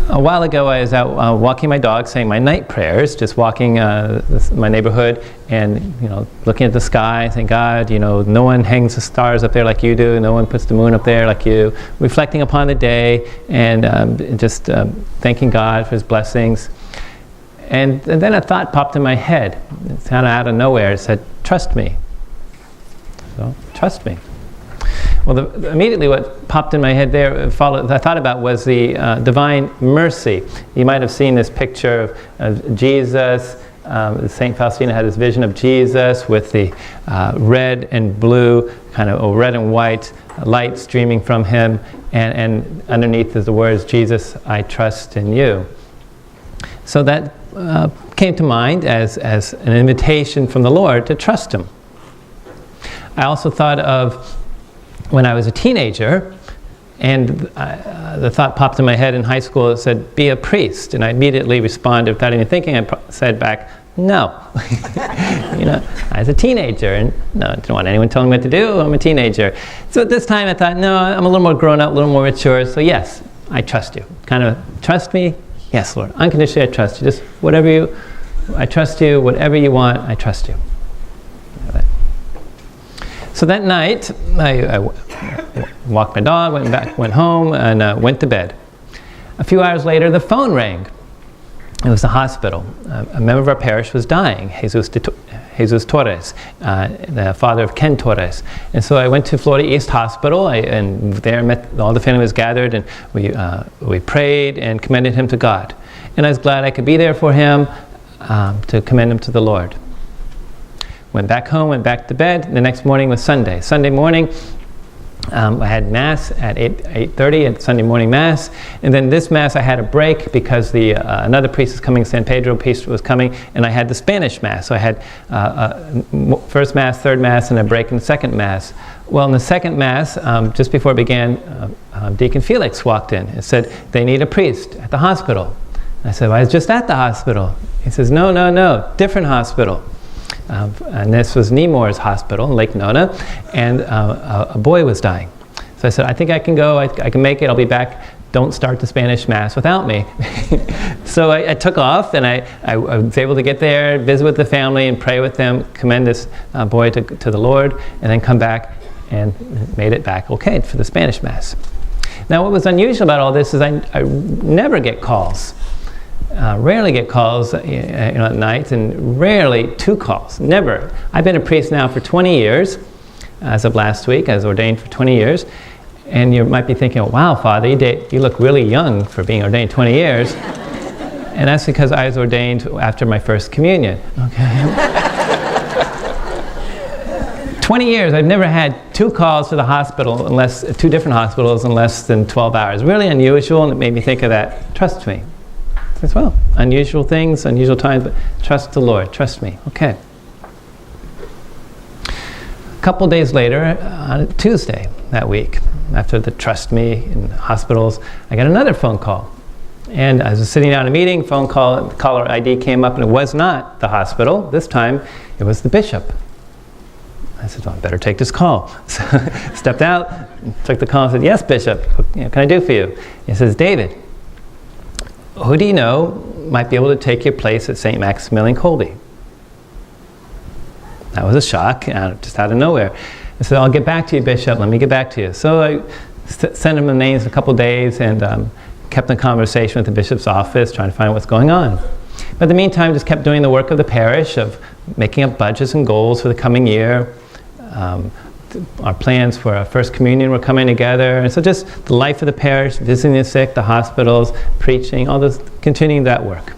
A while ago, I was out walking my dog, saying my night prayers, just walking my neighborhood, and looking at the sky, saying, God, no one hangs the stars up there like you do, no one puts the moon up there like you. Reflecting upon the day, and just thanking God for His blessings. And then a thought popped in my head. It's kind of out of nowhere. It said, "Trust me." So, trust me. Well, immediately what popped in my head there, I thought about, was the divine mercy. You might have seen this picture of Jesus. St. Faustina had this vision of Jesus with the red and blue, or red and white light streaming from Him, and underneath is the words, "Jesus, I trust in you." So that came to mind as an invitation from the Lord to trust Him. I also thought of when I was a teenager, and the thought popped in my head in high school. It said, "Be a priest," and I immediately responded without even thinking. I said back, "No." I was a teenager, and no, I didn't want anyone telling me what to do. I'm a teenager. So at this time, I thought, no, I'm a little more grown up, a little more mature. So yes, I trust you. Trust me. Yes, Lord. Unconditionally, I trust you. Just I trust you. Whatever you want, I trust you. So that night, I walked my dog, went home, and went to bed. A few hours later, the phone rang. It was the hospital. A member of our parish was dying, Jesus Torres, the father of Ken Torres. And so I went to Florida East Hospital, and there all the family was gathered, and we prayed and commended him to God. And I was glad I could be there for him, to commend him to the Lord. Went back home, went back to bed. The next morning was Sunday. Sunday morning, I had Mass at 8:30 at Sunday morning Mass. And then this Mass I had a break because another priest was coming, San Pedro priest was coming, and I had the Spanish Mass. So I had first Mass, third Mass, and a break in the second Mass. Well, in the second Mass, just before it began, Deacon Felix walked in and said, "They need a priest at the hospital." I said, "Well, I was just at the hospital." He says, No, different hospital. And this was Nemours Hospital in Lake Nona, and a boy was dying. So I said, "I think I can go, I can make it, I'll be back. Don't start the Spanish Mass without me." So I took off, and I was able to get there, visit with the family, and pray with them, commend this boy to the Lord, and then come back and made it back okay for the Spanish Mass. Now, what was unusual about all this is I never get calls. Rarely get calls at night, and rarely 2 calls. Never. I've been a priest now for 20 years. As of last week, I was ordained for 20 years. And you might be thinking, "Wow, Father, you look really young for being ordained 20 years. And that's because I was ordained after my first communion. Okay. 20 years, I've never had 2 calls to the hospital, 2 different hospitals in less than 12 hours. Really unusual, and it made me think of that. Trust me. As well. Unusual things, unusual times, but trust the Lord. Trust me. Okay. A couple days later, on Tuesday that week, after the trust me in hospitals, I got another phone call. And I was sitting down in a meeting, phone call, caller ID came up, and it was not the hospital. This time, it was the bishop. I said, "Well, I better take this call." So stepped out, took the call, and said, "Yes, Bishop, what can I do for you?" He says, "David, who do you know might be able to take your place at St. Maximilian Kolbe?" That was a shock, just out of nowhere. I said, "I'll get back to you, Bishop. Let me get back to you." So I sent him the names in a couple of days, and kept in conversation with the bishop's office, trying to find out what's going on. But in the meantime, just kept doing the work of the parish, of making up budgets and goals for the coming year. Our plans for our first communion were coming together, and so just the life of the parish, visiting the sick, the hospitals, preaching, all this, continuing that work.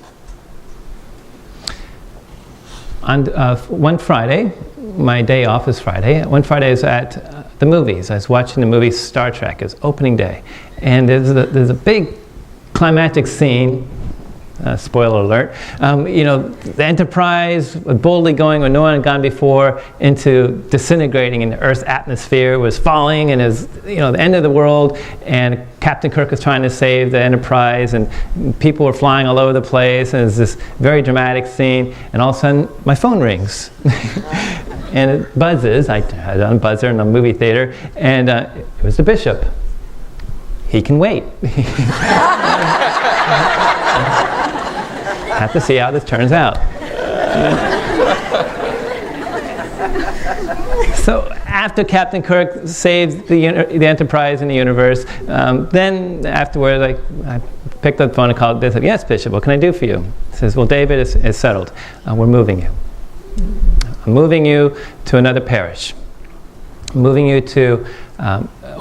On one Friday, my day off is Friday. One Friday I was at the movies. I was watching the movie Star Trek. It was opening day, and there's a big climactic scene. Spoiler alert. The Enterprise was boldly going where no one had gone before, into disintegrating, and the Earth's atmosphere was falling, and it was the end of the world, and Captain Kirk was trying to save the Enterprise, and people were flying all over the place, and it was this very dramatic scene, and all of a sudden my phone rings. And it buzzes. I had it on a buzzer in a movie theater, and it was the bishop. He can wait. Have to see how this turns out. So after Captain Kirk saves the Enterprise and the universe, then afterward, I picked up the phone and called Bishop. Yes, Bishop, what can I do for you? He says, well, David is settled. We're moving you. I'm moving you to another parish. I'm moving you to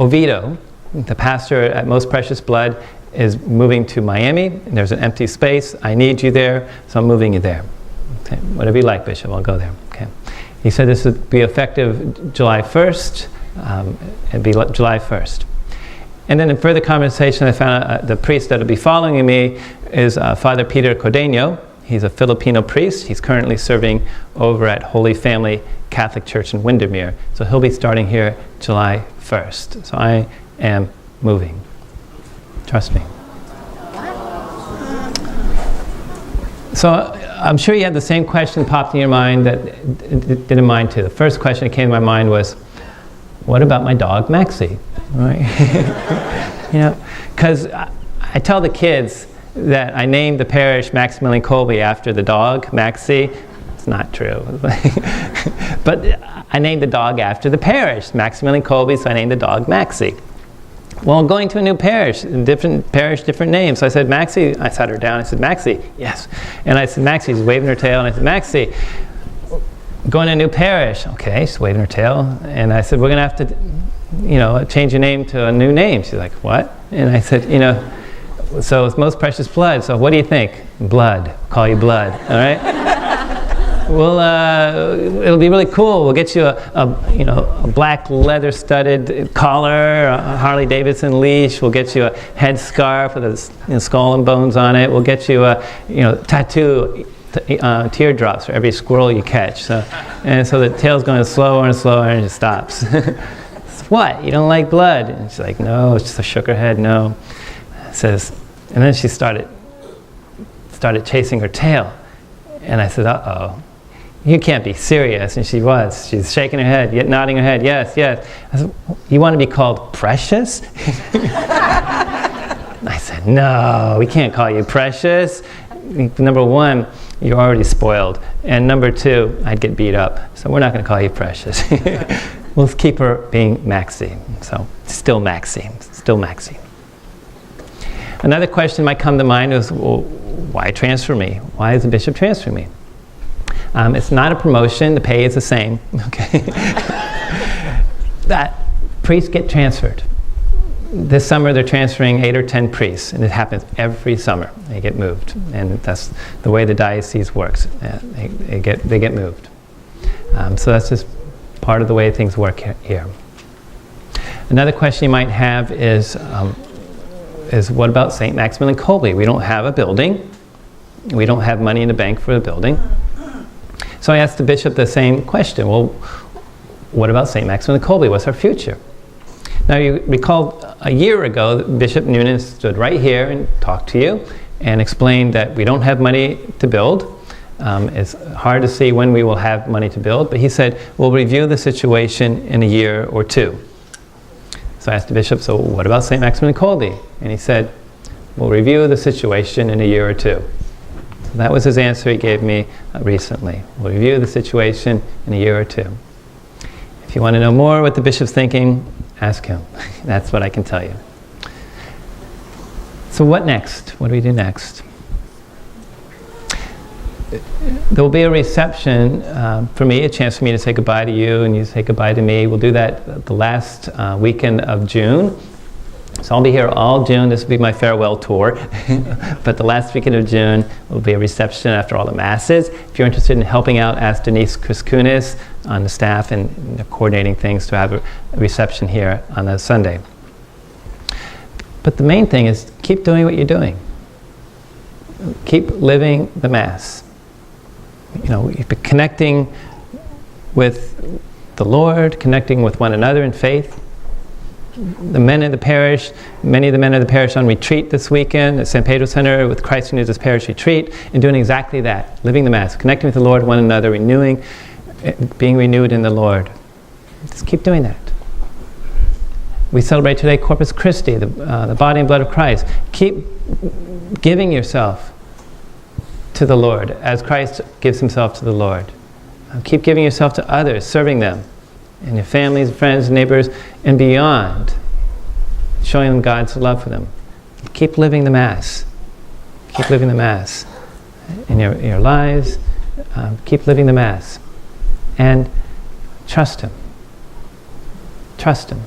Oviedo. The pastor at Most Precious Blood is moving to Miami. There's an empty space. I need you there, so I'm moving you there. Okay. Whatever you like, Bishop, I'll go there. Okay. He said this would be effective July 1st. It'd be July 1st. And then in further conversation, I found out the priest that will be following me is Father Peter Cordeño. He's a Filipino priest. He's currently serving over at Holy Family Catholic Church in Windermere. So he'll be starting here July 1st. So I am moving. Trust me. So I'm sure you had the same question popped in your mind that did in mine too. The first question that came to my mind was, what about my dog Maxie? Right? Because I tell the kids that I named the parish Maximilian Kolbe after the dog, Maxie. It's not true. But I named the dog after the parish, Maximilian Kolbe, so I named the dog Maxie. Well, I'm going to a new parish, different names. So I said, Maxie, I sat her down, I said, Maxie, yes. And I said, Maxie, she's waving her tail, and I said, Maxie, going to a new parish. Okay, she's waving her tail. And I said, we're going to have to, change your name to a new name. She's like, what? And I said, so it's Most Precious Blood, so what do you think? Blood, call you Blood, all right? Well, it'll be really cool. We'll get you a black leather-studded collar, a Harley-Davidson leash. We'll get you a headscarf with a skull and bones on it. We'll get you a tattoo teardrops for every squirrel you catch. So the tail's going slower and slower, and it stops. What? You don't like blood? And she's like, no. She just shook her head, no. Says, and then she started chasing her tail. And I said, uh-oh, you can't be serious. And she was. She's shaking her head, yet nodding her head, yes, yes. I said, you want to be called Precious? I said, no, we can't call you Precious. Number one, you're already spoiled. And number two, I'd get beat up. So we're not going to call you Precious. We'll keep her being Maxie. So still Maxie, still Maxie. Another question might come to mind is, well, why transfer me? Why is the bishop transferring me? It's not a promotion. The pay is the same. Okay. That priests get transferred. This summer they're transferring 8 or 10 priests, and it happens every summer. They get moved, and that's the way the diocese works. They get moved. So that's just part of the way things work here. Another question you might have is what about St. Maximilian Kolbe? We don't have a building. We don't have money in the bank for the building. So I asked the bishop the same question. Well, what about St. Maximilian Kolbe? What's our future? Now you recall a year ago, Bishop Noonan stood right here and talked to you and explained that we don't have money to build. It's hard to see when we will have money to build, but he said, we'll review the situation in a year or two. So I asked the bishop, so what about St. Maximilian Kolbe? And he said, we'll review the situation in a year or two. So that was his answer he gave me recently. We'll review the situation in a year or two. If you want to know more what the bishop's thinking, ask him. That's what I can tell you. So what next? What do we do next? There will be a reception for me, a chance for me to say goodbye to you and you say goodbye to me. We'll do that the last weekend of June. So I'll be here all June. This will be my farewell tour. But the last weekend of June will be a reception after all the masses. If you're interested in helping out, ask Denise Kriskunis on the staff and coordinating things to have a reception here on a Sunday. But the main thing is keep doing what you're doing. Keep living the Mass. Connecting with the Lord, connecting with one another in faith. The men of the parish, many of the men of the parish on retreat this weekend at San Pedro Center with Christ Renews His Parish Retreat, and doing exactly that, living the Mass, connecting with the Lord, one another, being renewed in the Lord. Just keep doing that. We celebrate today Corpus Christi, the body and blood of Christ. Keep giving yourself to the Lord as Christ gives himself to the Lord. Keep giving yourself to others, serving them, and your families, friends, neighbors, and beyond, showing them God's love for them. Keep living the Mass. Keep living the Mass in your lives. Keep living the Mass. And trust Him. Trust Him.